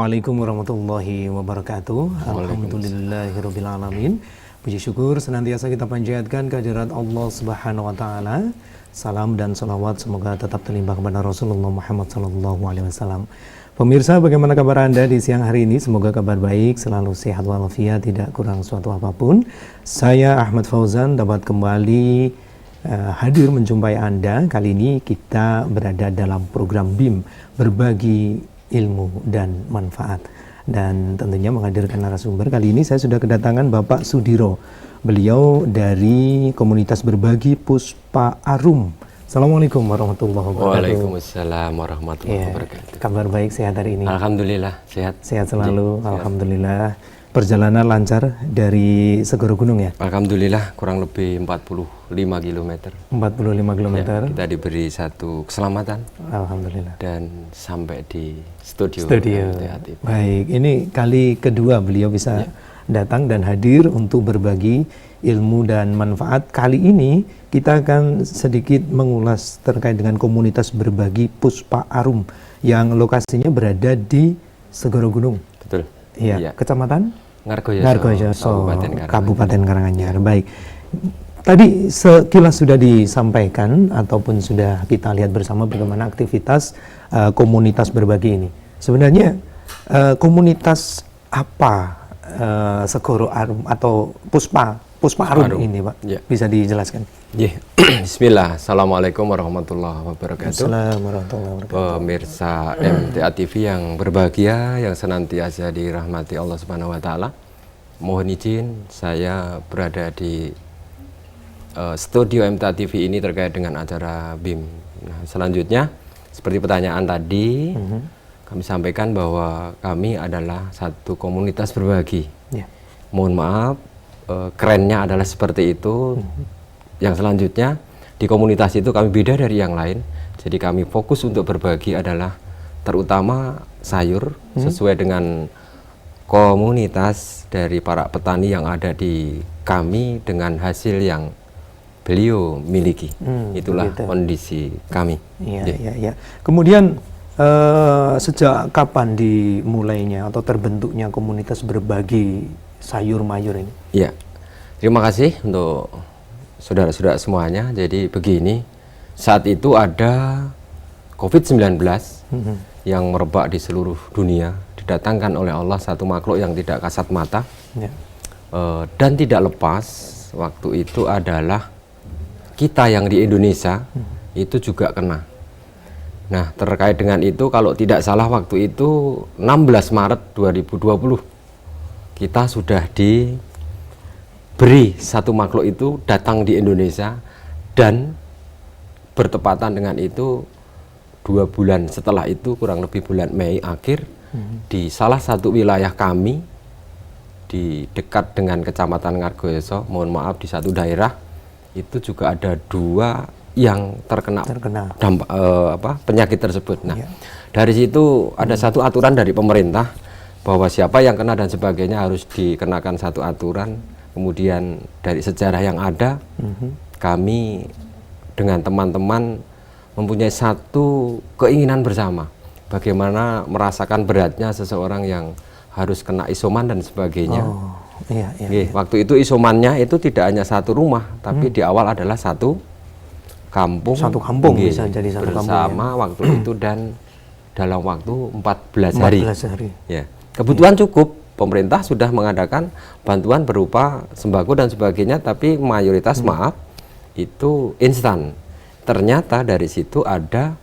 Assalamualaikum warahmatullahi wabarakatuh. Alhamdulillahirabbil alamin. Puji syukur senantiasa kita panjatkan kehadirat Allah Subhanahu wa taala. Salam dan salawat semoga tetap terlimpah kepada Rasulullah Muhammad sallallahu alaihi wasallam. Pemirsa, bagaimana kabar Anda di siang hari ini? Semoga kabar baik, selalu sehat walafiat, tidak kurang suatu apapun. Saya Ahmad Fauzan dapat kembali hadir menjumpai Anda. Kali ini kita berada dalam program BIM, berbagi ilmu dan manfaat, dan tentunya menghadirkan narasumber. Kali ini saya sudah kedatangan Bapak Sudiro. Beliau dari komunitas berbagi Puspa Arum. Assalamualaikum warahmatullahi wabarakatuh. Waalaikumsalam warahmatullahi wabarakatuh. Kabar baik, sehat hari ini? Alhamdulillah sehat. Sehat selalu, alhamdulillah. Perjalanan lancar dari Segoro Gunung ya? Alhamdulillah, kurang lebih 45 km. 45 km. Ya, kita diberi satu keselamatan. Alhamdulillah. Dan sampai di studio. Baik, ini kali kedua beliau bisa datang dan hadir untuk berbagi ilmu dan manfaat. Kali ini kita akan sedikit mengulas terkait dengan komunitas berbagi Puspa Arum yang lokasinya berada di Segoro Gunung. Betul. Iya, Kecamatan Ngargoyoso, Kabupaten Karanganyar. Baik. Tadi sekilas sudah disampaikan ataupun sudah kita lihat bersama bagaimana aktivitas komunitas berbagi ini. Sebenarnya komunitas apa Segoro Arum atau Puspa Arum ini, Pak? Ya. Bisa dijelaskan? Yeah. Bismillah. Assalamualaikum warahmatullahi wabarakatuh. Assalamualaikum warahmatullahi wabarakatuh. Pemirsa MTA TV yang berbahagia, yang senantiasa dirahmati Allah Subhanahu wa taala. Mohon izin saya berada di studio MTA TV ini terkait dengan acara BIM. Nah, selanjutnya seperti pertanyaan tadi, kami sampaikan bahwa kami adalah satu komunitas berbagi. Yeah. Mohon maaf, kerennya adalah seperti itu. Yang selanjutnya, di komunitas itu kami beda dari yang lain. Jadi kami fokus untuk berbagi adalah terutama sayur, sesuai dengan komunitas dari para petani yang ada di kami dengan hasil yang beliau miliki. Itulah begitu kondisi kami. Iya. Kemudian sejak kapan dimulainya atau terbentuknya komunitas berbagi sayur mayur ini? Iya, terima kasih untuk saudara-saudara semuanya. Jadi begini, saat itu ada COVID-19 yang merebak di seluruh dunia, didatangkan oleh Allah satu makhluk yang tidak kasat mata, dan tidak lepas waktu itu adalah kita yang di Indonesia itu juga kena. Nah, terkait dengan itu, kalau tidak salah waktu itu 16 Maret 2020 kita sudah diberi satu makhluk itu datang di Indonesia, dan bertepatan dengan itu 2 bulan setelah itu, kurang lebih bulan Mei akhir, di salah satu wilayah kami di dekat dengan Kecamatan Ngargoyoso, mohon maaf, di satu daerah itu juga ada 2 yang terkena dampak penyakit tersebut. Nah, dari situ ada satu aturan dari pemerintah bahwa siapa yang kena dan sebagainya harus dikenakan satu aturan. Kemudian dari sejarah yang ada, kami dengan teman-teman mempunyai satu keinginan bersama, bagaimana merasakan beratnya seseorang yang harus kena isoman dan sebagainya. Waktu itu isomannya itu tidak hanya satu rumah, tapi di awal adalah satu kampung. Satu kampung bisa jadi satu bersama kampung, waktu itu, dan dalam waktu 14 hari. Ya. Kebutuhan cukup, pemerintah sudah mengadakan bantuan berupa sembako dan sebagainya, tapi mayoritas maaf itu instan. Ternyata dari situ ada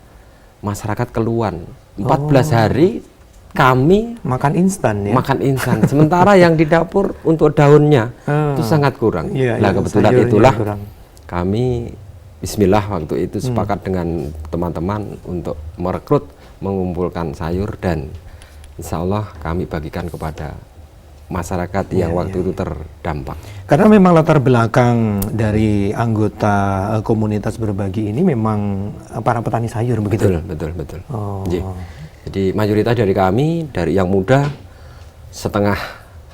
masyarakat keluhan. 14 hari kami makan instan ya. Makan instan. Sementara yang di dapur untuk daunnya itu sangat kurang. Nah, kebetulan itulah kami bismillah waktu itu sepakat dengan teman-teman untuk merekrut, mengumpulkan sayur, dan insya Allah kami bagikan kepada masyarakat yang waktu itu terdampak. Karena memang latar belakang dari anggota komunitas berbagi ini memang para petani sayur, begitu? Betul. Jadi mayoritas dari kami, dari yang muda, setengah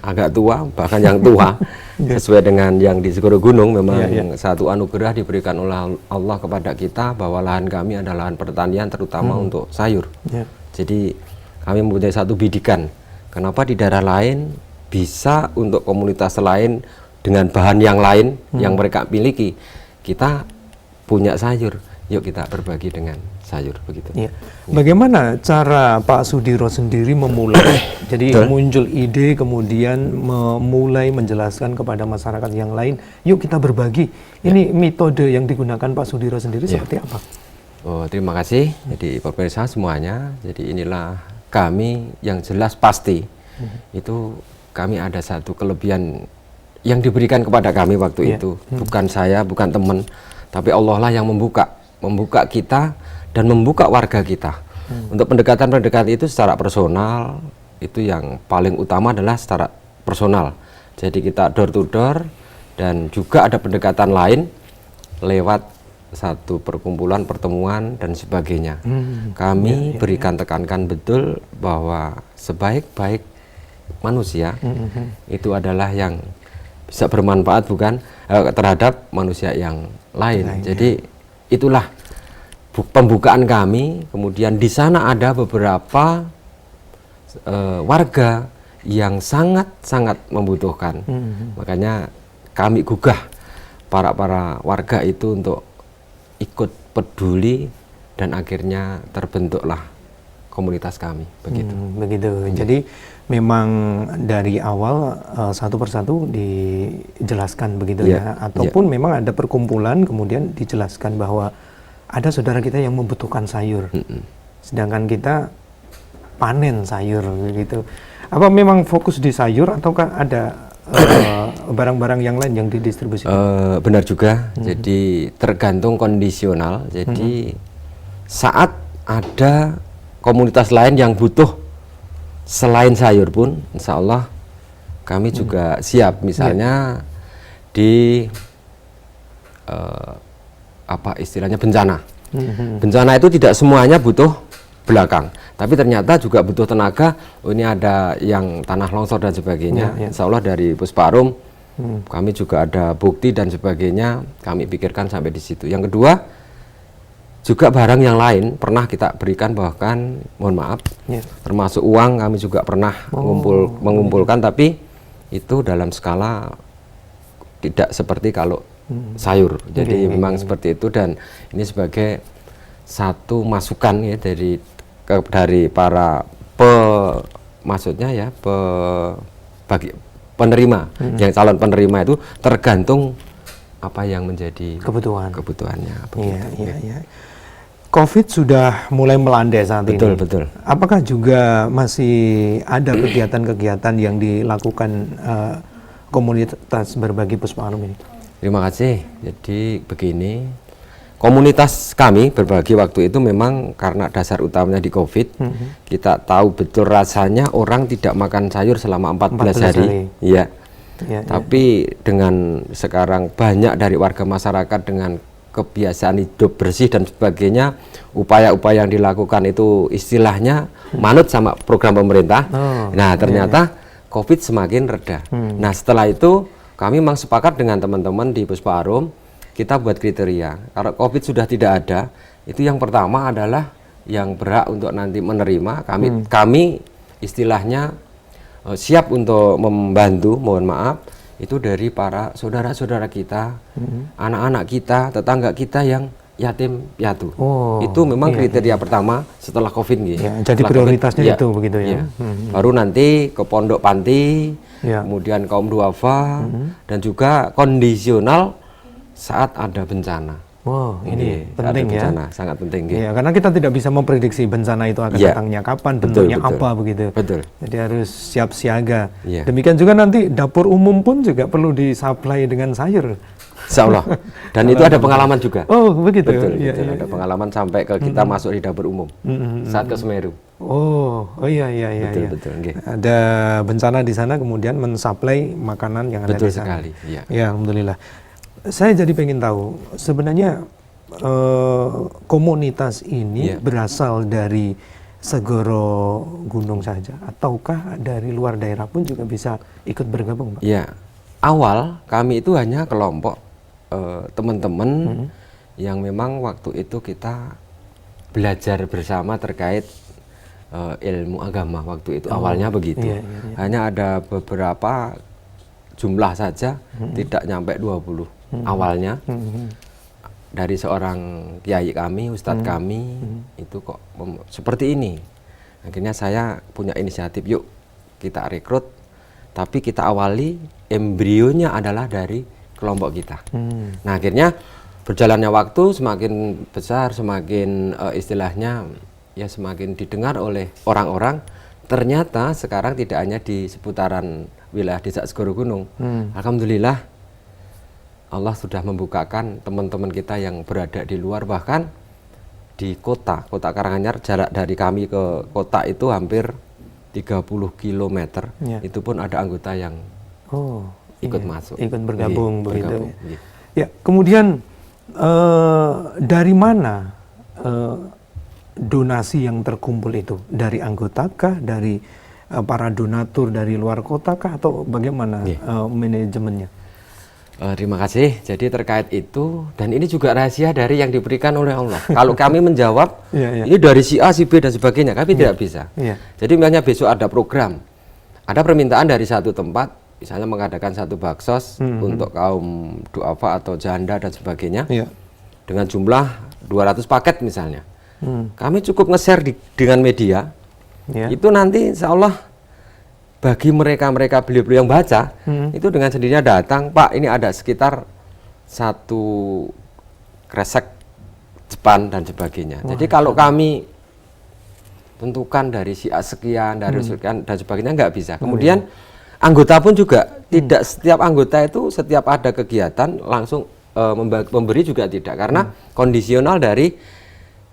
agak tua, bahkan yang tua, sesuai dengan yang di Segoro Gunung, memang satu anugerah diberikan oleh Allah kepada kita bahwa lahan kami adalah lahan pertanian terutama untuk sayur. Jadi kami mempunyai satu bidikan. Kenapa di daerah lain bisa untuk komunitas lain dengan bahan yang lain yang mereka miliki, kita punya sayur, yuk kita berbagi dengan sayur begitu. Ya. Bagaimana cara Pak Sudiro sendiri memulai? Jadi muncul ide kemudian memulai menjelaskan kepada masyarakat yang lain, yuk kita berbagi. Ini metode yang digunakan Pak Sudiro sendiri seperti apa? Oh, terima kasih. Jadi pemirsa semuanya, jadi inilah kami yang jelas pasti itu kami ada satu kelebihan yang diberikan kepada kami waktu itu. Bukan saya, bukan teman, tapi Allah lah yang membuka kita dan membuka warga kita. Untuk pendekatan-pendekatan itu secara personal, itu yang paling utama adalah secara personal. Jadi kita door to door, dan juga ada pendekatan lain lewat satu perkumpulan, pertemuan dan sebagainya. Kami berikan tekankan betul bahwa sebaik-baik manusia itu adalah yang bisa bermanfaat bukan terhadap manusia yang lain. Jadi itulah pembukaan kami. Kemudian di sana ada beberapa warga yang sangat membutuhkan. Makanya kami gugah para warga itu untuk ikut peduli, dan akhirnya terbentuklah komunitas kami begitu. Begitu. Jadi memang dari awal satu persatu dijelaskan begitu ya, ataupun memang ada perkumpulan kemudian dijelaskan bahwa ada saudara kita yang membutuhkan sayur, sedangkan kita panen sayur gitu. Apa memang fokus di sayur ataukah ada barang-barang yang lain yang didistribusikan? Benar juga. Jadi tergantung kondisional. Jadi saat ada komunitas lain yang butuh selain sayur pun, insya Allah kami juga siap. Misalnya di apa istilahnya bencana. Bencana itu tidak semuanya butuh belakang, tapi ternyata juga butuh tenaga. Oh, ini ada yang tanah longsor dan sebagainya. Insya Allah dari Pusparum kami juga ada bukti dan sebagainya. Kami pikirkan sampai di situ. Yang kedua juga barang yang lain pernah kita berikan, bahkan mohon maaf termasuk uang kami juga pernah mengumpulkan, tapi itu dalam skala tidak seperti kalau sayur. Jadi memang seperti itu, dan ini sebagai satu masukan ya dari para maksudnya ya penerima, yang calon penerima itu tergantung apa yang menjadi kebutuhannya. Iya. COVID sudah mulai melandai saat ini. Betul. Apakah juga masih ada kegiatan-kegiatan yang dilakukan komunitas berbagi Pusparum ini? Terima kasih. Jadi begini, komunitas kami berbagi waktu itu memang karena dasar utamanya di COVID, kita tahu betul rasanya orang tidak makan sayur selama 14 hari. Iya. Tapi dengan sekarang banyak dari warga masyarakat dengan kebiasaan hidup bersih dan sebagainya, upaya-upaya yang dilakukan itu istilahnya manut sama program pemerintah. Nah, ternyata COVID semakin reda. Nah, setelah itu kami memang sepakat dengan teman-teman di Pusparum, kita buat kriteria. Kalau COVID sudah tidak ada, itu yang pertama adalah yang berhak untuk nanti menerima. Kami istilahnya siap untuk membantu, mohon maaf, itu dari para saudara-saudara kita, anak-anak kita, tetangga kita yang yatim piatu. Itu memang kriteria pertama setelah COVID gitu. Jadi prioritasnya itu begitu ya. Baru nanti ke pondok panti, kemudian kaum duafa, dan juga kondisional saat ada bencana. Ini penting ya. Bencana, sangat penting. Ya, karena kita tidak bisa memprediksi bencana itu akan datangnya kapan, bentuknya apa begitu. Jadi harus siap siaga. Demikian juga nanti dapur umum pun juga perlu disuplai dengan sayur. Insya Allah. Dan itu ada pengalaman juga. Oh begitu. Betul. Ada pengalaman sampai ke kita masuk di dapur umum saat ke Semeru. Iya. Betul. Ada bencana di sana, kemudian mensuplai makanan yang ada di sana. Betul sekali. Ya, alhamdulillah. Saya jadi pengen tahu sebenarnya komunitas ini berasal dari segoro gunung saja, ataukah dari luar daerah pun juga bisa ikut bergabung, Pak? Ya, awal kami itu hanya kelompok teman-teman yang memang waktu itu kita belajar bersama terkait ilmu agama waktu itu. Awalnya begitu. Iya, iya, iya. Hanya ada beberapa jumlah saja, tidak nyampe 20 awalnya. Dari seorang kiai kami, ustadz kami, itu kok seperti ini. Akhirnya saya punya inisiatif, yuk kita rekrut, tapi kita awali embrionya adalah dari kelompok kita. Nah akhirnya berjalannya waktu semakin besar, semakin istilahnya ya semakin didengar oleh orang-orang. Ternyata sekarang tidak hanya di seputaran wilayah Desa Segoro Gunung. Alhamdulillah Allah sudah membukakan teman-teman kita yang berada di luar, bahkan di kota Karanganyar, jarak dari kami ke kota itu hampir 30 km. Ya. Itu pun ada anggota yang ikut masuk. Ikut bergabung begitu. Bergabung, iya. Ya, kemudian dari mana donasi yang terkumpul itu? Dari anggotakah, dari para donatur dari luar kotakah, atau bagaimana manajemennya? Terima kasih. Jadi terkait itu, dan ini juga rahasia dari yang diberikan oleh Allah. Kalau kami menjawab, ini dari si A, si B dan sebagainya, kami tidak bisa. Jadi misalnya besok ada program, ada permintaan dari satu tempat, misalnya mengadakan satu baksos untuk kaum duafa atau janda dan sebagainya, dengan jumlah 200 paket misalnya. Kami cukup nge-share dengan media, itu nanti insya Allah bagi mereka beliau-beliau yang baca, itu dengan sendirinya datang, Pak ini ada sekitar 1 kresek Jepang dan sebagainya. Jadi kalau kami tentukan dari si A sekian, dari sekian dan sebagainya, nggak bisa. Kemudian anggota pun juga tidak setiap anggota itu setiap ada kegiatan langsung memberi juga tidak, karena kondisional dari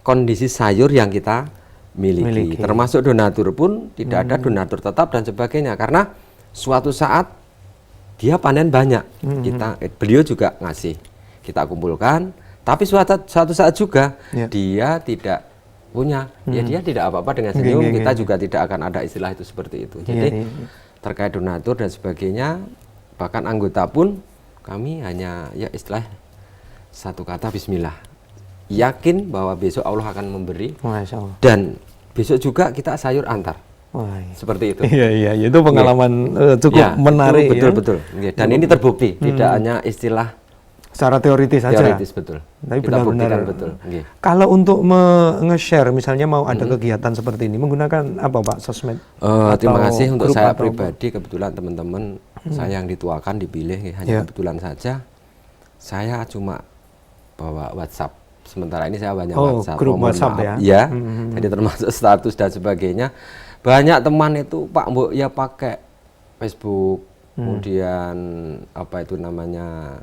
kondisi sayur yang kita miliki. Termasuk donatur pun tidak ada donatur tetap dan sebagainya, karena suatu saat dia panen banyak, beliau juga ngasih, kita kumpulkan, tapi suatu saat juga dia tidak punya, ya dia tidak apa-apa dengan senyum, kita juga tidak akan ada istilah itu seperti itu. Jadi terkait donatur dan sebagainya, bahkan anggota pun kami hanya ya istilah satu kata, bismillah, yakin bahwa besok Allah akan memberi. Masya Allah. Dan besok juga kita sayur antar. Seperti itu. Iya, itu pengalaman cukup menarik. Betul. Dan ini terbukti, tidak hanya istilah secara teoritis saja. Teoritis, betul. Tapi kita benar-benar betul. Kalau untuk nge-share, misalnya mau ada kegiatan seperti ini, menggunakan apa Pak, sosmed? Terima kasih untuk saya pribadi, kebetulan teman-teman saya yang dituakan dipilih, hanya kebetulan saja saya cuma bawa WhatsApp. Sementara ini saya banyak WhatsApp. Grup WhatsApp ya. Jadi termasuk status dan sebagainya. Banyak teman itu Pak Mbok ya pakai Facebook, kemudian apa itu namanya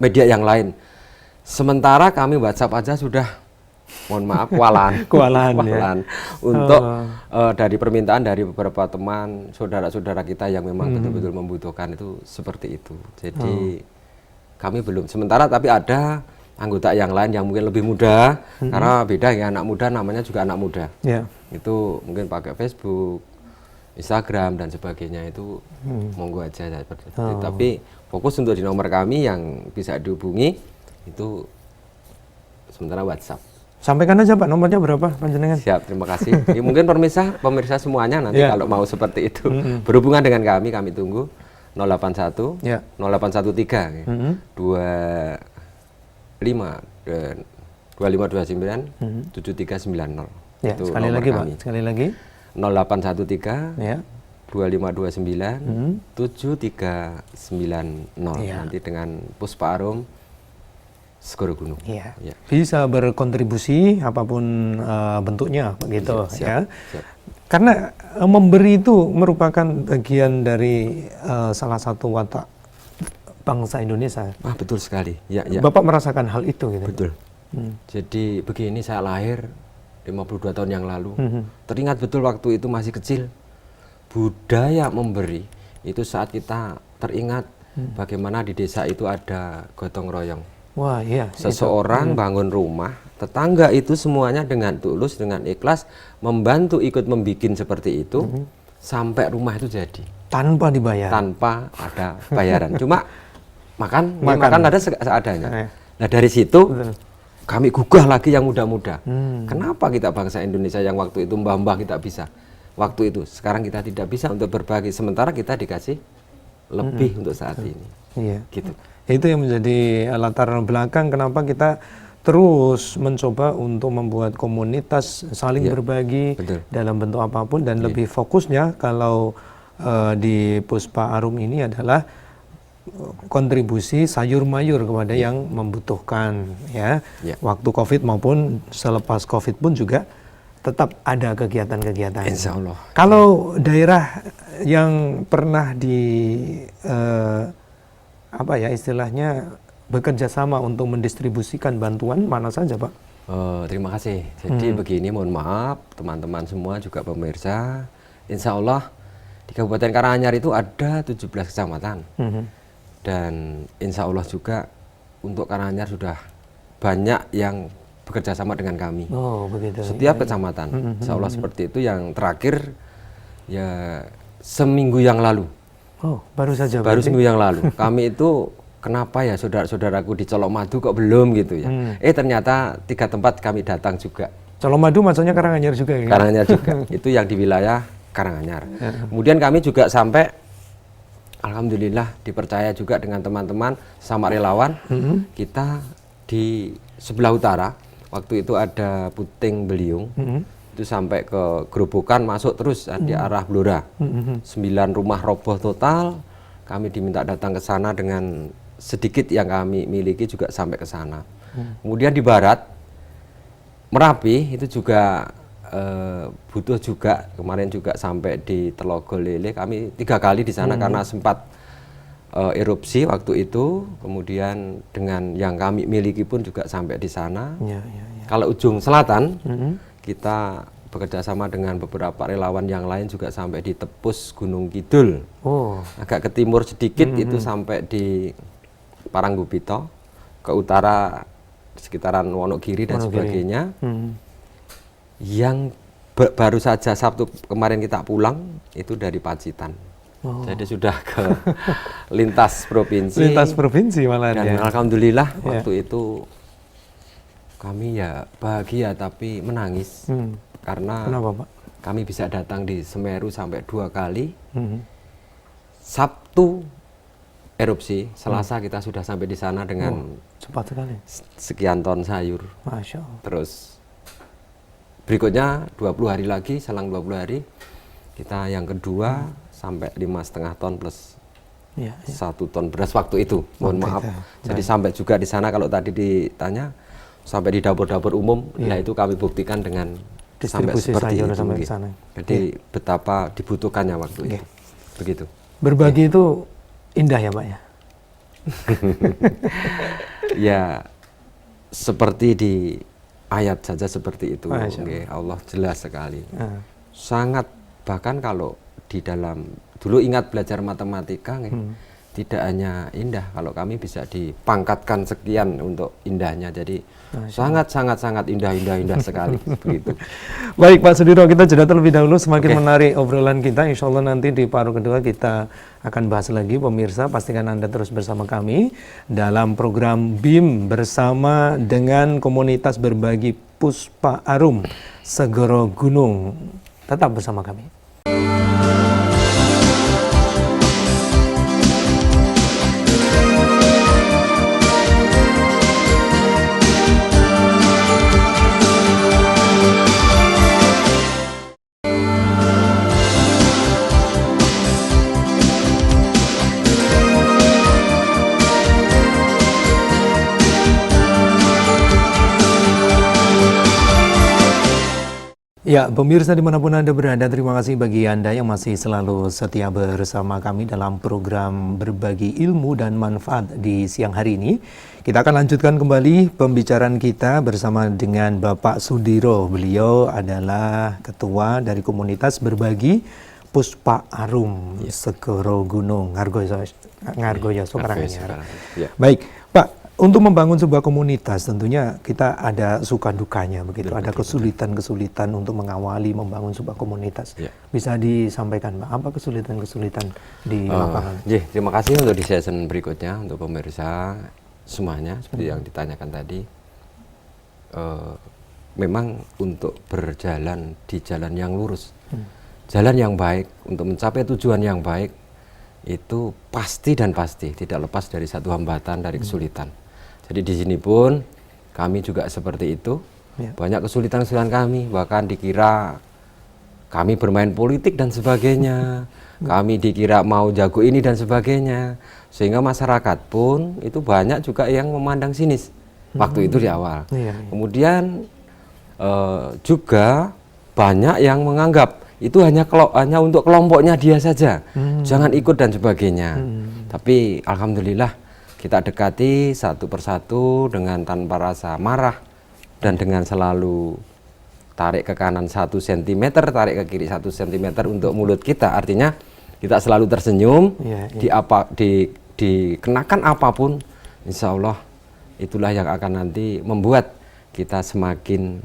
media yang lain. Sementara kami WhatsApp aja sudah, mohon maaf, kewalahan. Untuk dari permintaan dari beberapa teman, saudara-saudara kita yang memang betul-betul membutuhkan itu seperti itu. Jadi kami belum. Sementara tapi ada anggota yang lain yang mungkin lebih muda, karena beda ya, anak muda namanya juga anak muda. Itu mungkin pakai Facebook, Instagram dan sebagainya, itu monggo aja seperti itu. Tapi fokus untuk di nomor kami yang bisa dihubungi itu sementara WhatsApp. Sampaikan aja Pak, nomornya berapa panjenengan? Siap, terima kasih. Ya, mungkin pemirsa semuanya nanti kalau mau seperti itu berhubungan dengan kami tunggu 081 0813 2529 7390. Ya, itu sekali lagi kami. Pak, sekali lagi 0813 2529 7390. Nanti dengan Puspa Arum Segoro Gunung. Ya. Bisa berkontribusi apapun bentuknya begitu ya. Siap. Karena memberi itu merupakan bagian dari salah satu watak bangsa Indonesia. Betul sekali. Ya. Bapak merasakan hal itu gitu. Betul. Jadi begini, saya lahir 52 tahun yang lalu. Teringat betul waktu itu masih kecil. Budaya memberi itu saat kita teringat bagaimana di desa itu ada gotong royong. Wah, iya. Seseorang bangun rumah, tetangga itu semuanya dengan tulus, dengan ikhlas membantu ikut membikin seperti itu sampai rumah itu jadi. Tanpa dibayar. Tanpa ada bayaran. Cuma makan ada seadanya. Nah dari situ kami gugah lagi yang muda-muda. Kenapa kita bangsa Indonesia yang waktu itu mbah-mbah kita bisa, waktu itu sekarang kita tidak bisa untuk berbagi, sementara kita dikasih lebih untuk saat ini. Iya. Gitu. Itu yang menjadi latar belakang kenapa kita terus mencoba untuk membuat komunitas saling berbagi betul. dalam bentuk apapun, dan lebih fokusnya kalau di Puspa Arum ini adalah kontribusi sayur mayur kepada yang membutuhkan, ya. Waktu COVID maupun selepas COVID pun juga tetap ada kegiatan-kegiatan. Insya Allah. Kalau daerah yang pernah apa ya istilahnya bekerja sama untuk mendistribusikan bantuan mana saja, Pak? Terima kasih. Jadi begini, mohon maaf teman-teman semua juga pemirsa. Insya Allah di Kabupaten Karanganyar itu ada 17 kecamatan. Dan insya Allah juga untuk Karanganyar sudah banyak yang bekerja sama dengan kami. Oh, begitu. Setiap kecamatan. Insya Allah seperti itu. Yang terakhir ya seminggu yang lalu. Oh, baru saja. Baru seminggu yang lalu. Kami itu kenapa ya saudara-saudaraku di Colomadu kok belum gitu ya. Ternyata 3 tempat kami datang juga. Colomadu maksudnya Karanganyar juga ya? Karanganyar juga. Itu yang di wilayah Karanganyar. Kemudian kami juga sampai alhamdulillah dipercaya juga dengan teman-teman sama relawan. Kita di sebelah utara, waktu itu ada Puting Beliung. Itu sampai ke Gerobokan, masuk terus di arah Blora. 9 rumah roboh total. Kami diminta datang ke sana dengan sedikit yang kami miliki juga sampai ke sana. Kemudian di barat, Merapi itu juga butuh juga, kemarin juga sampai di Telogolele. Kami 3 kali di sana karena sempat erupsi waktu itu. Kemudian dengan yang kami miliki pun juga sampai di sana. Kalau ujung selatan, kita bekerja sama dengan beberapa relawan yang lain juga sampai di Tepus Gunung Kidul. Agak ke timur sedikit itu sampai di Paranggupito, ke utara sekitaran Wonogiri dan sebagainya. Yang baru saja Sabtu kemarin kita pulang itu dari Pacitan. Jadi sudah ke lintas provinsi. Lintas provinsi malah. Dan alhamdulillah waktu itu kami ya bahagia tapi menangis. Karena kenapa, Pak? Kami bisa datang di Semeru sampai 2 kali. Sabtu erupsi, Selasa kita sudah sampai di sana dengan cepat sekali. Sekian ton sayur. Masya Allah. Terus berikutnya 20 hari lagi, selang 20 hari kita yang kedua sampai 5,5 ton plus 1 ton beras waktu itu. Mohon maaf. Jadi sampai juga di sana, kalau tadi ditanya sampai di dapur-dapur umum, nah itu kami buktikan dengan sampai seperti itu. Sampai ke sana. Jadi betapa dibutuhkannya waktu itu. Begitu. Berbagi itu indah ya, Pak ya? Ya seperti di ayat saja seperti itu. Allah jelas sekali. Sangat, bahkan kalau di dalam dulu ingat belajar matematika, tidak hanya indah, kalau kami bisa dipangkatkan sekian untuk indahnya. Jadi sangat indah sekali. Begitu. Baik Pak Sudiro, kita jeda terlebih dahulu. Semakin menarik obrolan kita. Insya Allah nanti di paruh kedua kita akan bahas lagi. Pemirsa, pastikan Anda terus bersama kami dalam program BIM bersama dengan komunitas berbagi Puspa Arum Segoro Gunung. Tetap bersama kami. Ya, pemirsa dimanapun Anda berada, terima kasih bagi Anda yang masih selalu setia bersama kami dalam program berbagi ilmu dan manfaat di siang hari ini. Kita akan lanjutkan kembali pembicaraan kita bersama dengan Bapak Sudiro. Beliau adalah ketua dari komunitas berbagi Puspa Arum Segoro Gunung Ngargoyo Karanganyar. Baik, Pak. Untuk membangun sebuah komunitas tentunya kita ada suka dukanya begitu, ada kesulitan-kesulitan untuk mengawali membangun sebuah komunitas. Bisa disampaikan, Pak, apa kesulitan-kesulitan di lapangan? Terima kasih untuk di season berikutnya untuk pemirsa semuanya seperti yang ditanyakan tadi. memang untuk berjalan di jalan yang lurus, jalan yang baik untuk mencapai tujuan yang baik itu pasti dan pasti tidak lepas dari satu hambatan, dari kesulitan. Jadi di sini pun kami juga seperti itu. Banyak kesulitan-kesulitan kami, bahkan dikira kami bermain politik dan sebagainya, kami dikira mau jago ini dan sebagainya, sehingga masyarakat pun itu banyak juga yang memandang sinis waktu itu di awal. Kemudian juga banyak yang menganggap itu hanya untuk kelompoknya dia saja, jangan ikut dan sebagainya. Tapi alhamdulillah kita dekati satu persatu dengan tanpa rasa marah dan dengan selalu tarik ke kanan 1 cm, tarik ke kiri 1 cm untuk mulut kita. Artinya kita selalu tersenyum, dikenakan apapun, insya Allah itulah yang akan nanti membuat kita semakin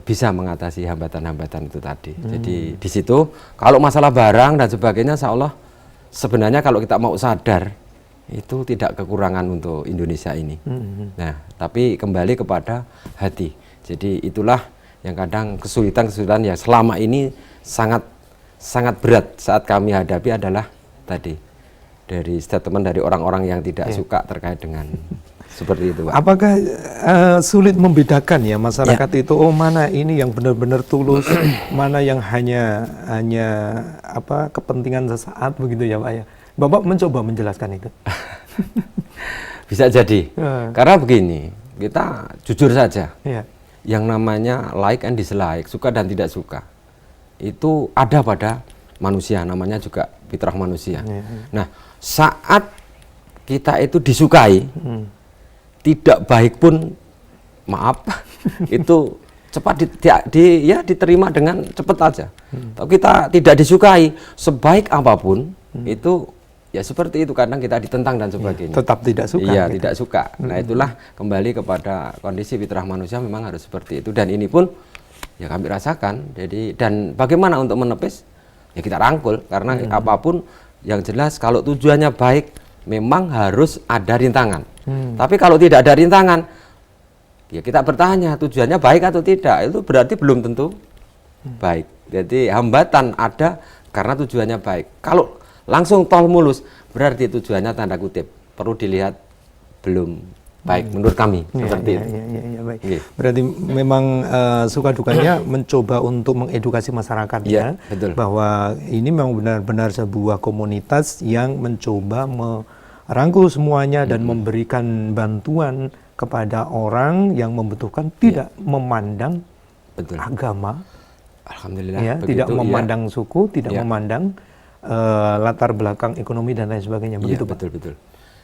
bisa mengatasi hambatan-hambatan itu tadi. Jadi di situ kalau masalah barang dan sebagainya, insya Allah sebenarnya kalau kita mau sadar itu tidak kekurangan untuk Indonesia ini. Nah, tapi kembali kepada hati. Jadi itulah yang kadang kesulitan-kesulitan yang selama ini sangat berat saat kami hadapi adalah tadi dari statement dari orang-orang yang tidak suka terkait dengan seperti itu, Pak. Apakah sulit membedakan ya masyarakat itu, oh mana ini yang benar-benar tulus, mana yang hanya kepentingan sesaat begitu ya, Pak ya? Bapak mencoba menjelaskan itu. Bisa jadi. Karena begini, kita jujur saja. Yang namanya like and dislike, suka dan tidak suka, itu ada pada manusia, namanya juga fitrah manusia. Nah, saat kita itu disukai, tidak baik pun, maaf, itu cepat diterima dengan cepat aja. Tapi kita tidak disukai, sebaik apapun, itu ya seperti itu, kadang kita ditentang dan sebagainya. Tetap tidak suka. Iya, tidak suka. Nah, itulah kembali kepada kondisi fitrah manusia, memang harus seperti itu. Dan ini pun ya kami rasakan. Jadi, dan bagaimana untuk menepis? Ya kita rangkul, karena apapun yang jelas kalau tujuannya baik, memang harus ada rintangan. Tapi kalau tidak ada rintangan, ya kita bertanya tujuannya baik atau tidak, itu berarti belum tentu baik. Jadi hambatan ada karena tujuannya baik. Kalau langsung tol mulus, berarti tujuannya tanda kutip perlu dilihat belum baik menurut kami. Seperti itu. Baik. Berarti memang suka dukanya mencoba untuk mengedukasi masyarakat betul. Bahwa ini memang benar-benar sebuah komunitas yang mencoba merangkul semuanya dan memberikan bantuan kepada orang yang membutuhkan, tidak memandang agama, alhamdulillah, tidak memandang suku, tidak memandang latar belakang ekonomi dan lain sebagainya. Begitu, Pak? Betul.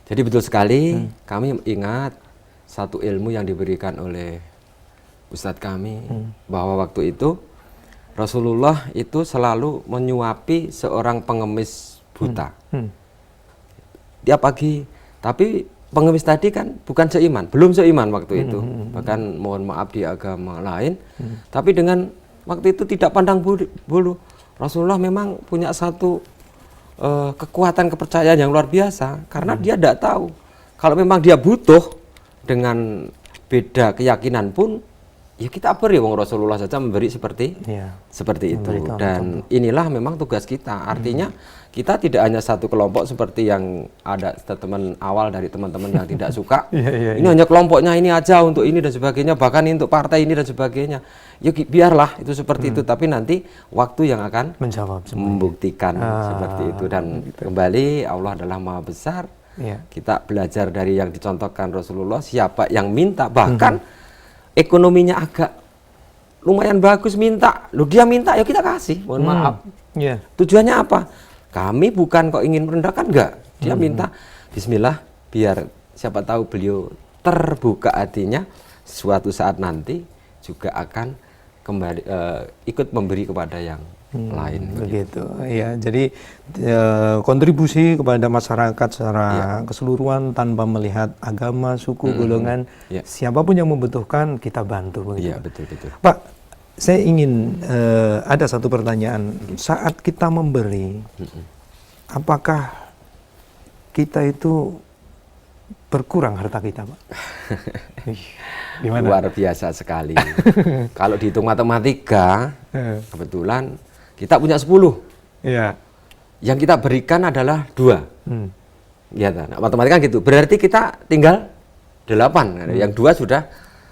Jadi betul sekali, kami ingat satu ilmu yang diberikan oleh Ustadz kami, bahwa waktu itu Rasulullah itu selalu menyuapi seorang pengemis buta. Tiap pagi, tapi pengemis tadi kan bukan seiman, belum seiman waktu itu, bahkan mohon maaf di agama lain, tapi dengan waktu itu tidak pandang bulu. Rasulullah memang punya satu kekuatan kepercayaan yang luar biasa, karena dia tidak tahu kalau memang dia butuh dengan beda keyakinan pun, ya kita beri. Wong Rasulullah saja memberi seperti itu. Dan inilah memang tugas kita. Artinya kita tidak hanya satu kelompok seperti yang ada statement awal dari teman-teman yang tidak suka. Ini hanya kelompoknya ini aja untuk ini dan sebagainya, bahkan untuk partai ini dan sebagainya. Ya biarlah itu seperti itu, tapi nanti waktu yang akan menjawab membuktikan seperti itu. Dan kembali Allah adalah Maha Besar. Kita belajar dari yang dicontohkan Rasulullah, siapa yang minta, bahkan ekonominya agak lumayan bagus minta, dia minta ya kita kasih, mohon maaf. Tujuannya apa? Kami bukan kok ingin merendahkan, enggak. Dia minta bismillah, biar siapa tahu beliau terbuka hatinya, suatu saat nanti juga akan kembali ikut memberi kepada yang lain. Begitu. Ya, jadi kontribusi kepada masyarakat secara keseluruhan tanpa melihat agama, suku, golongan, siapapun yang membutuhkan kita bantu. Begitu. Betul. Pak, saya ingin ada satu pertanyaan. Saat kita memberi, apakah kita itu berkurang harta kita, Pak? Gimana? Luar biasa sekali. Kalau dihitung matematika, kebetulan kita punya 10. Iya. Yang kita berikan adalah 2. Ya, nah, matematika gitu. Berarti kita tinggal 8. Yang 2 sudah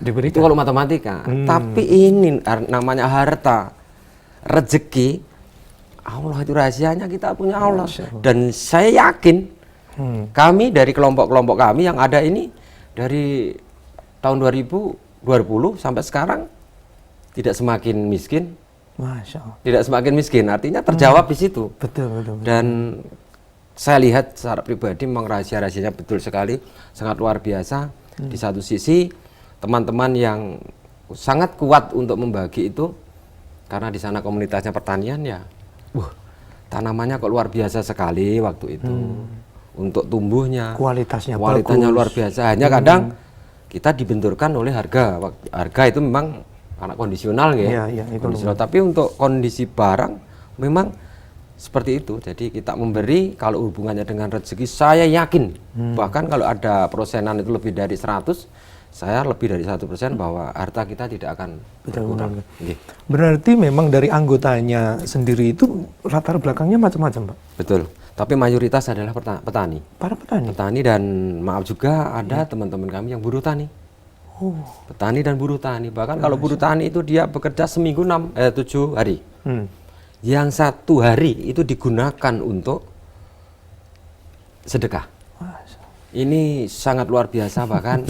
Diberikan. itu kalau matematika. Tapi ini namanya harta, rezeki. Allah itu rahasianya, kita punya Allah. Dan saya yakin kami dari kelompok-kelompok kami yang ada ini dari tahun 2020 sampai sekarang tidak semakin miskin. Masya Allah. Tidak semakin miskin, artinya terjawab di situ. Betul. Dan saya lihat secara pribadi memang rahasia-rahasianya betul sekali, sangat luar biasa. Di satu sisi teman-teman yang sangat kuat untuk membagi itu, karena di sana komunitasnya pertanian ya, tanamannya kok luar biasa sekali waktu itu. Untuk tumbuhnya, Kualitasnya kualitasnya bagus. luar biasa. Hanya kadang kita dibenturkan oleh harga. Harga itu memang karena kondisional ya. Iya, Kondisional. Tapi untuk kondisi barang memang seperti itu. Jadi kita memberi, kalau hubungannya dengan rezeki, saya yakin bahkan kalau ada persenan itu lebih dari 100, saya lebih dari 1% bahwa harta kita tidak akan berkurang. Berarti memang dari anggotanya sendiri itu latar belakangnya macam-macam, Pak? Betul. Tapi mayoritas adalah petani. Para petani? Petani, dan maaf juga ada teman-teman kami yang buruh tani. Petani dan buruh tani. Bahkan kalau buruh tani itu dia bekerja seminggu 7 hari. Yang 1 hari itu digunakan untuk sedekah. Ini sangat luar biasa, bahkan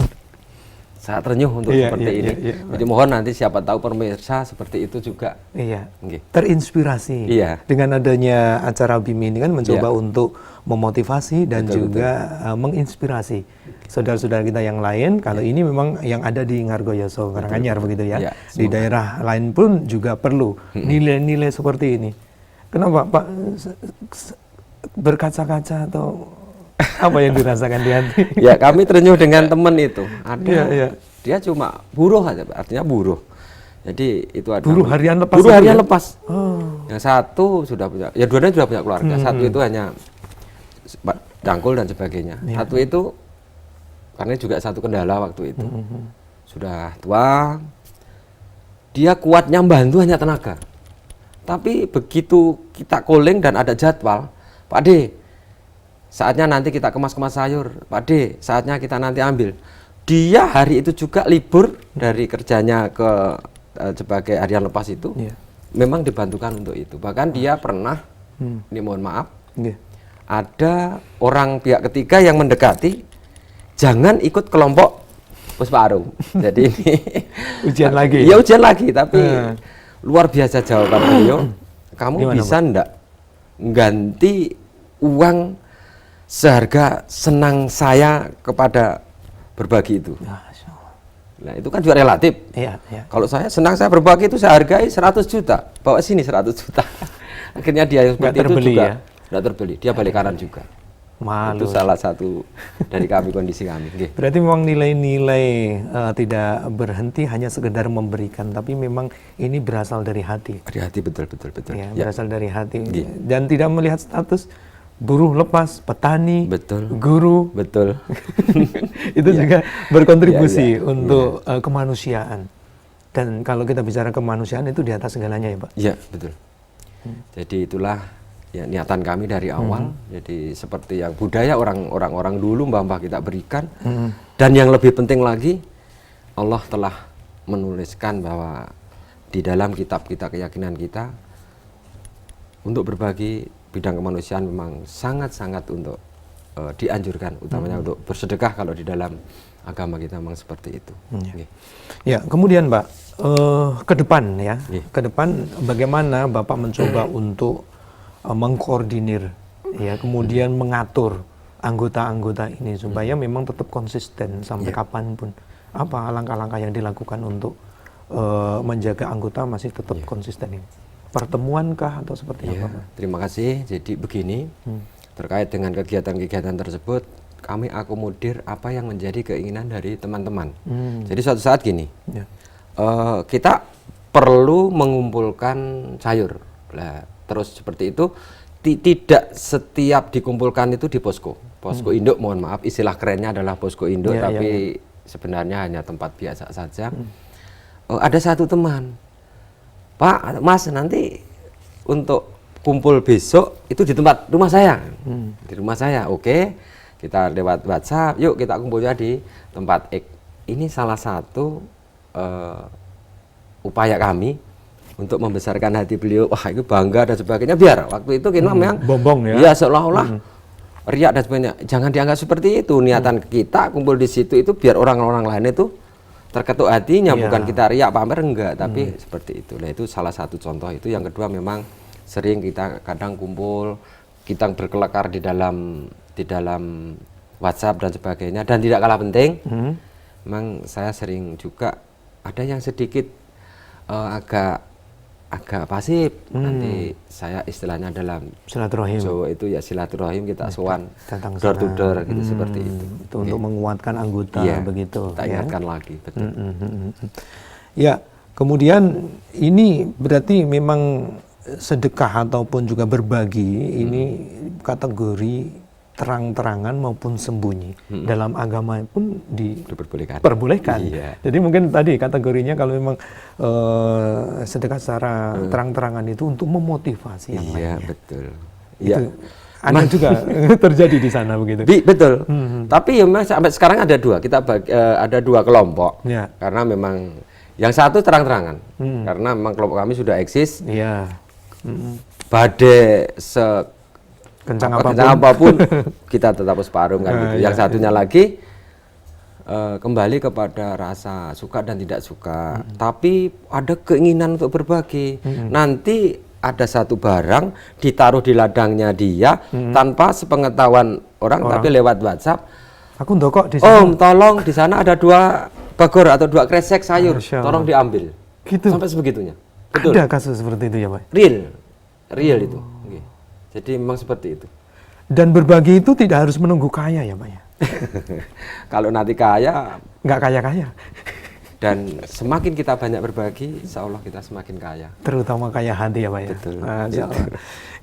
sangat terenyuh untuk seperti ini. Jadi mohon nanti siapa tahu pemirsa seperti itu juga. Iya. Terinspirasi. Dengan adanya acara BIM ini kan mencoba untuk memotivasi dan juga menginspirasi saudara-saudara kita yang lain. Kalau ini memang yang ada di Ngargoyoso, Karanganyar begitu ya. Di daerah lain pun juga perlu nilai-nilai seperti ini. Kenapa Pak berkaca-kaca atau apa yang dirasakan di hati? Ya, kami terenyuh dengan teman itu. Ada, dia cuma buruh aja, artinya buruh. Jadi itu ada buruh harian lepas. Buruh harian lepas. Yang satu sudah punya, ya dua-duanya sudah punya keluarga. Satu itu hanya cangkul dan sebagainya. Satu itu karena juga satu kendala waktu itu. Sudah tua. Dia kuatnya membantu hanya tenaga. Tapi begitu kita calling dan ada jadwal, Pak D, saatnya nanti kita kemas-kemas sayur. Pak D, saatnya kita nanti ambil. Dia hari itu juga libur dari kerjanya ke sebagai harian lepas itu. Memang dibantukan untuk itu. Bahkan dia pernah, ini mohon maaf, ada orang pihak ketiga yang mendekati, jangan ikut kelompok Puspa Arum. Jadi ini ujian lagi. Ya ujian lagi, tapi luar biasa jawaban beliau. Kamu bisa enggak ganti uang seharga senang saya kepada berbagi itu? Nah, itu kan juga relatif. Kalau saya senang saya berbagi itu saya hargai 100 juta. Bawa sini 100 juta. Akhirnya dia yang seperti itu juga tidak terbeli. Dia balik kanan juga. Itu salah satu dari kami, kondisi kami. Berarti memang nilai-nilai tidak berhenti hanya sekedar memberikan, tapi memang ini berasal dari hati. Dari hati, betul. Ya, berasal dari hati. Dan tidak melihat status buruh lepas, petani, guru. Itu juga berkontribusi untuk kemanusiaan. Dan kalau kita bicara kemanusiaan itu di atas segalanya ya Pak? Iya, betul. Jadi itulah ya niatan kami dari awal. Jadi seperti yang budaya orang-orang dulu mbah-mbah kita berikan. Dan yang lebih penting lagi, Allah telah menuliskan bahwa di dalam kitab kita, keyakinan kita, untuk berbagi bidang kemanusiaan memang sangat-sangat untuk dianjurkan, utamanya untuk bersedekah kalau di dalam agama kita memang seperti itu. Ya, kemudian Pak, ke depan ya, ke depan bagaimana Bapak mencoba untuk mengkoordinir, ya, kemudian mengatur anggota-anggota ini supaya memang tetap konsisten sampai kapanpun. Apa langkah-langkah yang dilakukan untuk menjaga anggota masih tetap konsisten ini? Pertemuankah atau seperti apa? Terima kasih. Jadi begini, terkait dengan kegiatan-kegiatan tersebut, kami akomodir apa yang menjadi keinginan dari teman-teman. Jadi suatu saat gini, kita perlu mengumpulkan sayur. Nah, terus seperti itu, tidak setiap dikumpulkan itu di posko. Posko induk, mohon maaf, istilah kerennya adalah posko induk, tapi sebenarnya hanya tempat biasa saja. Ada satu teman, Pak, Mas, nanti untuk kumpul besok itu di tempat rumah saya. Di rumah saya, oke. Kita lewat WhatsApp, yuk kita kumpulnya di tempat X. Ini salah satu upaya kami untuk membesarkan hati beliau. Wah, itu bangga dan sebagainya. Biar waktu itu kita memang bombong ya. Ya, seolah-olah riak dan sebagainya. Jangan dianggap seperti itu. Niatan kita kumpul di situ itu biar orang-orang lain itu terketuk hatinya, bukan kita riak pamer, enggak, tapi seperti itu. Nah, itu salah satu contoh itu. Yang kedua, memang sering kita kadang kumpul, kita berkelakar di dalam WhatsApp dan sebagainya. Dan tidak kalah penting, memang saya sering juga ada yang sedikit agak pasif. Nanti saya istilahnya dalam silaturahim Jawa itu ya silaturahim, kita sowan datang door to sana. door gitu, seperti itu. Itu untuk menguatkan anggota begitu. Tak ingatkan lagi, betul. Ya, kemudian ini berarti memang sedekah ataupun juga berbagi ini kategori terang-terangan maupun sembunyi. Dalam agama pun diperbolehkan. Iya. Jadi mungkin tadi kategorinya kalau memang sedekah secara terang-terangan itu untuk memotivasi yang lainnya. Iya, betul. Itu ada juga terjadi di sana begitu. Betul. Tapi ya Mas, sampai sekarang ada dua. Kita ada dua kelompok. Ya. Karena memang yang satu terang-terangan. Karena memang kelompok kami sudah eksis. Iya. Badai Kencang apapun kita tetap Pusparum kan gitu. Yang satunya lagi kembali kepada rasa suka dan tidak suka. Tapi ada keinginan untuk berbagi. Nanti ada satu barang ditaruh di ladangnya dia tanpa sepengetahuan orang, tapi lewat WhatsApp. Aku ndokok di sana. Om, tolong di sana ada 2 bagor atau 2 kresek sayur, tolong diambil. Gitu. Sampai sebegitunya. Betul. Ada kasus seperti itu ya, Pak? Real itu. Jadi memang seperti itu. Dan berbagi itu tidak harus menunggu kaya ya, Pak ya? Kalau nanti kaya, nggak kaya-kaya. Dan semakin kita banyak berbagi, insya Allah kita semakin kaya. Terutama kaya hati ya, Pak ya? Betul.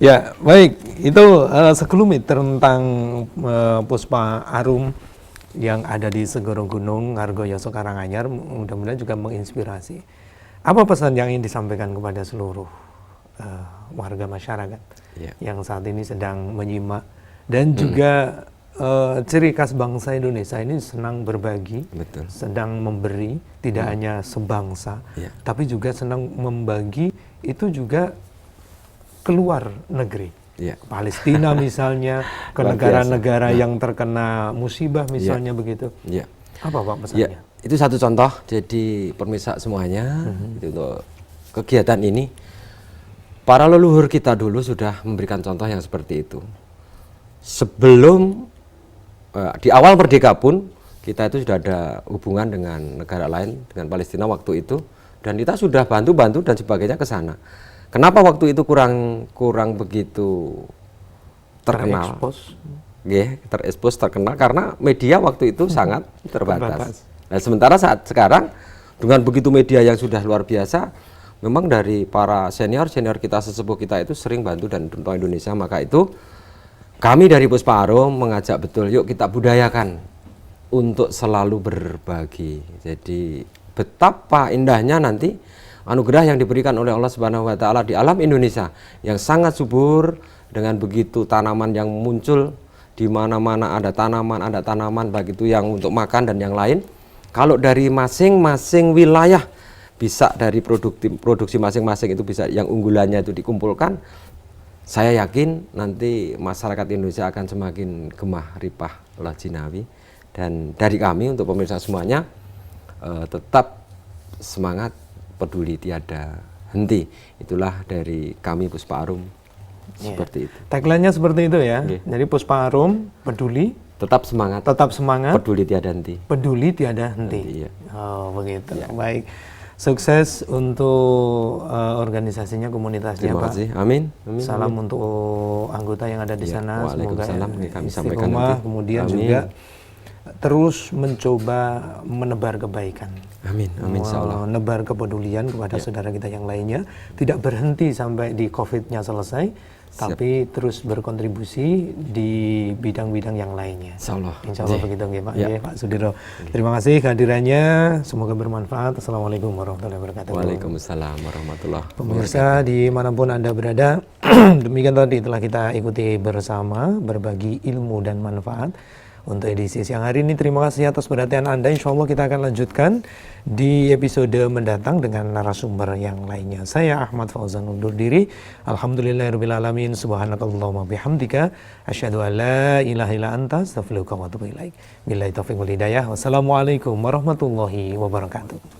Ya, baik. Itu sekelumit tentang Puspa Arum yang ada di Segoro Gunung, Ngargoyoso, Karanganyar. Mudah-mudahan juga menginspirasi. Apa pesan yang ingin disampaikan kepada seluruh warga masyarakat yang saat ini sedang menyimak dan juga ciri khas bangsa Indonesia ini senang berbagi, sedang memberi, tidak hanya sebangsa, tapi juga senang membagi itu juga keluar negeri, Palestina misalnya, ke negara-negara yang terkena musibah misalnya begitu. Apa Pak pesannya? Itu satu contoh. Jadi pemirsa semuanya, itu untuk kegiatan ini. Para leluhur kita dulu sudah memberikan contoh yang seperti itu. Sebelum di awal merdeka pun kita itu sudah ada hubungan dengan negara lain, dengan Palestina waktu itu, dan kita sudah bantu-bantu dan sebagainya ke sana. Kenapa waktu itu kurang begitu terkenal? Terekspos, terkenal karena media waktu itu sangat terbatas. Nah, sementara saat sekarang dengan begitu media yang sudah luar biasa, memang dari para senior kita, sesepuh kita itu sering bantu dan tentang Indonesia. Maka itu kami dari Puspa Arum mengajak betul, yuk kita budayakan untuk selalu berbagi. Jadi betapa indahnya nanti anugerah yang diberikan oleh Allah Subhanahu wa taala di alam Indonesia yang sangat subur, dengan begitu tanaman yang muncul di mana-mana, ada tanaman baik itu yang untuk makan dan yang lain. Kalau dari masing-masing wilayah bisa dari produksi masing-masing itu bisa, yang unggulannya itu dikumpulkan, saya yakin nanti masyarakat Indonesia akan semakin gemah ripah olah jinawi. Dan dari kami untuk pemirsa semuanya, tetap semangat, peduli tiada henti. Itulah dari kami Puspa Arum. Seperti itu. Tagline-nya seperti itu ya. Jadi Puspa Arum peduli, tetap semangat, peduli tiada henti. Peduli tiada henti. Oh, begitu. Baik. Sukses untuk organisasinya, komunitasnya, Terima Pak. kasih. Amin. Salam untuk anggota yang ada di sana. Semoga kami sampaikan nanti. Kemudian juga terus mencoba menebar kebaikan. Amin. Insyaallah. Menebar kepedulian kepada saudara kita yang lainnya. Tidak berhenti sampai di COVID-nya selesai, tapi terus berkontribusi di bidang-bidang yang lainnya. Insya Allah. Insya Allah begitu nggih, Pak. Ya. Nggih, Pak Sudirno. Terima kasih kehadirannya. Semoga bermanfaat. Assalamualaikum warahmatullahi wabarakatuh. Waalaikumsalam warahmatullahi wabarakatuh. Pemirsa dimanapun Anda berada, demikian tadi telah kita ikuti bersama, berbagi ilmu dan manfaat untuk edisi siang hari ini. Terima kasih atas perhatian Anda. Insya Allah kita akan lanjutkan di episode mendatang dengan narasumber yang lainnya. Saya Ahmad Fauzan undur diri. Alhamdulillahirrabbilalamin. Subhanakallahumma bihamdika. Asyhadu an la ilaha illa anta astaghfiruka wa atubu ilaik. Billahi taufiq wal hidayah. Wassalamualaikum warahmatullahi wabarakatuh.